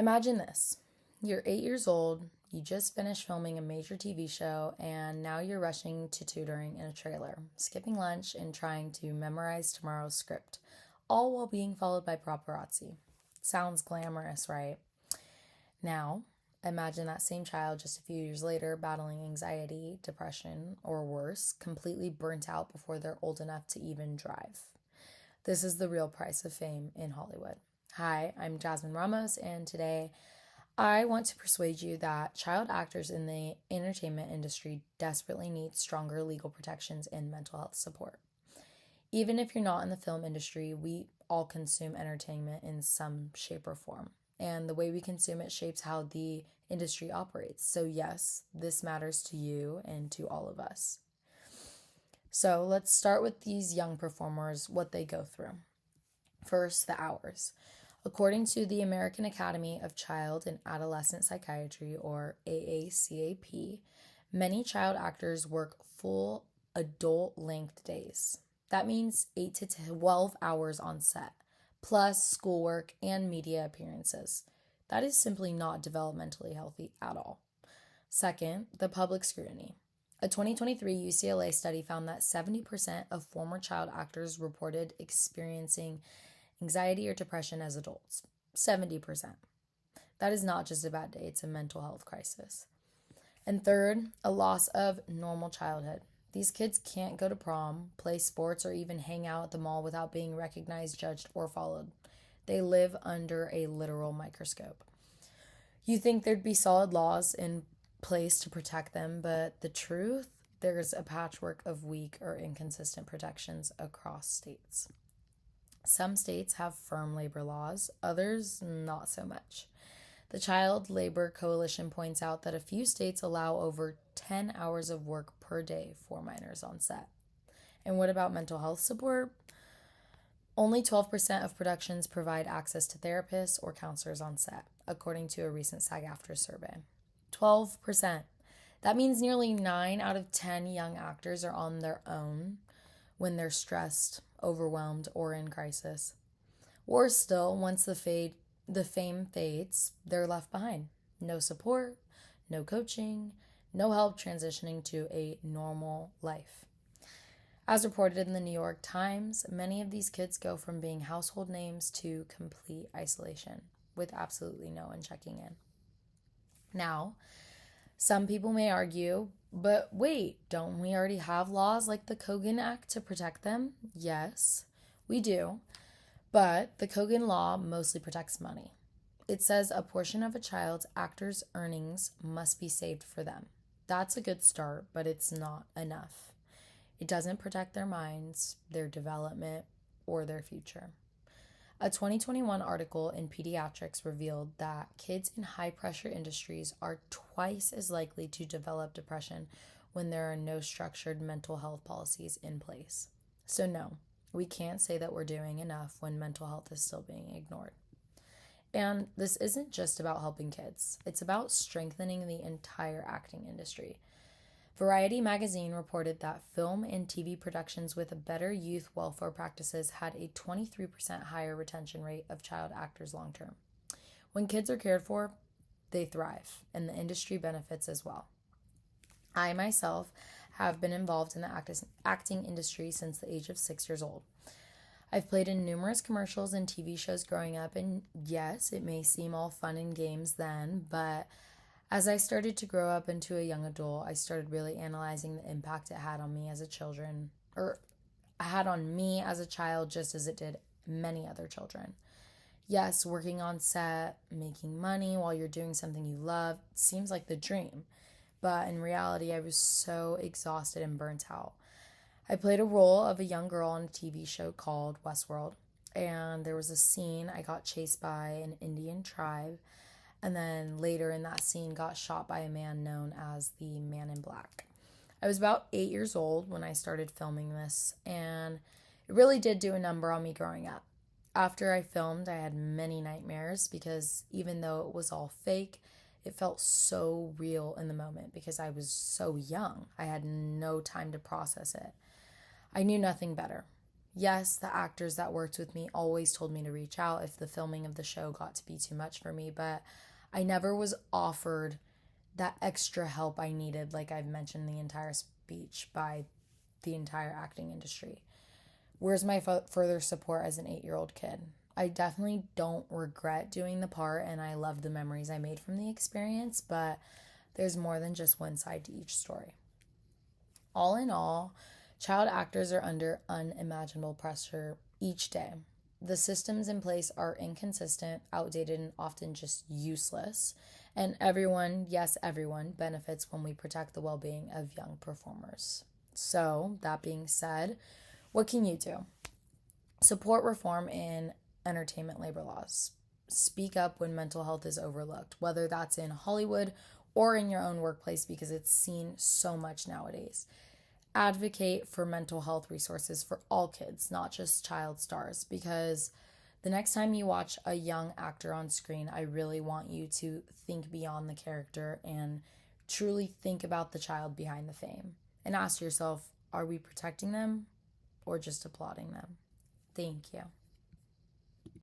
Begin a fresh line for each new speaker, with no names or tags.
Imagine this. You're 8 years old, you just finished filming a major TV show, and now you're rushing to tutoring in a trailer, skipping lunch and trying to memorize tomorrow's script, all while being followed by paparazzi. Sounds glamorous, right? Now, imagine that same child just a few years later battling anxiety, depression, or worse, completely burnt out before they're old enough to even drive. This is the real price of fame in Hollywood. Hi, I'm Jasmine Ramos, and today I want to persuade you that child actors in the entertainment industry desperately need stronger legal protections and mental health support. Even if you're not in the film industry, we all consume entertainment in some shape or form. And the way we consume it shapes how the industry operates. So, yes, this matters to you and to all of us. So, let's start with these young performers, what they go through. First, the hours. According to the American Academy of Child and Adolescent Psychiatry, or AACAP, many child actors work full adult-length days. That means 8 to 12 hours on set, plus schoolwork and media appearances. That is simply not developmentally healthy at all. Second, the public scrutiny. A 2023 UCLA study found that 70% of former child actors reported experiencing anxiety or depression as adults. 70%. That is not just a bad day, it's a mental health crisis. And third, a loss of normal childhood. These kids can't go to prom, play sports, or even hang out at the mall without being recognized, judged, or followed. They live under a literal microscope. You think there'd be solid laws in place to protect them, but the truth, there's a patchwork of weak or inconsistent protections across states. Some states have firm labor laws, others not so much. The Child Labor Coalition points out that a few states allow over 10 hours of work per day for minors on set. And what about mental health support? Only 12% of productions provide access to therapists or counselors on set, according to a recent SAG-AFTRA survey. 12%. That means nearly 9 out of 10 young actors are on their own when they're stressed, overwhelmed, or in crisis. Worse still, once the fame fades, they're left behind. No support, no coaching, no help transitioning to a normal life. As reported in the New York Times, many of these kids go from being household names to complete isolation, with absolutely no one checking in. Now, some people may argue, but wait, don't we already have laws like the Cogan Act to protect them? Yes, we do. But the Cogan law mostly protects money. It says a portion of a child's actor's earnings must be saved for them. That's a good start, but it's not enough. It doesn't protect their minds, their development, or their future. A 2021 article in Pediatrics revealed that kids in high-pressure industries are twice as likely to develop depression when there are no structured mental health policies in place. So no, we can't say that we're doing enough when mental health is still being ignored. And this isn't just about helping kids. It's about strengthening the entire acting industry. Variety magazine reported that film and TV productions with better youth welfare practices had a 23% higher retention rate of child actors long term. When kids are cared for, they thrive, and the industry benefits as well. I myself have been involved in the acting industry since the age of 6 years old. I've played in numerous commercials and TV shows growing up, and yes, it may seem all fun and games then, but as I started to grow up into a young adult, I started really analyzing the impact it had on me as a child, just as it did many other children. Yes, working on set, making money while you're doing something you love seems like the dream, but in reality, I was so exhausted and burnt out. I played a role of a young girl on a TV show called Westworld, and there was a scene I got chased by an Indian tribe, and then later in that scene got shot by a man known as the Man in Black. I was about 8 years old when I started filming this, and it really did do a number on me growing up. After I filmed, I had many nightmares because even though it was all fake, it felt so real in the moment because I was so young. I had no time to process it. I knew nothing better. Yes, the actors that worked with me always told me to reach out if the filming of the show got to be too much for me, but I never was offered that extra help I needed, like I've mentioned the entire speech, by the entire acting industry. Where's my further support as an 8-year-old kid? I definitely don't regret doing the part, and I love the memories I made from the experience, but there's more than just one side to each story. All in all, child actors are under unimaginable pressure each day. The systems in place are inconsistent, outdated, and often just useless. And everyone, yes, everyone, benefits when we protect the well being of young performers. So, that being said, what can you do? Support reform in entertainment labor laws. Speak up when mental health is overlooked, whether that's in Hollywood or in your own workplace, because it's seen so much nowadays. Advocate for mental health resources for all kids, not just child stars, because the next time you watch a young actor on screen, I really want you to think beyond the character and truly think about the child behind the fame and ask yourself, are we protecting them or just applauding them? Thank you.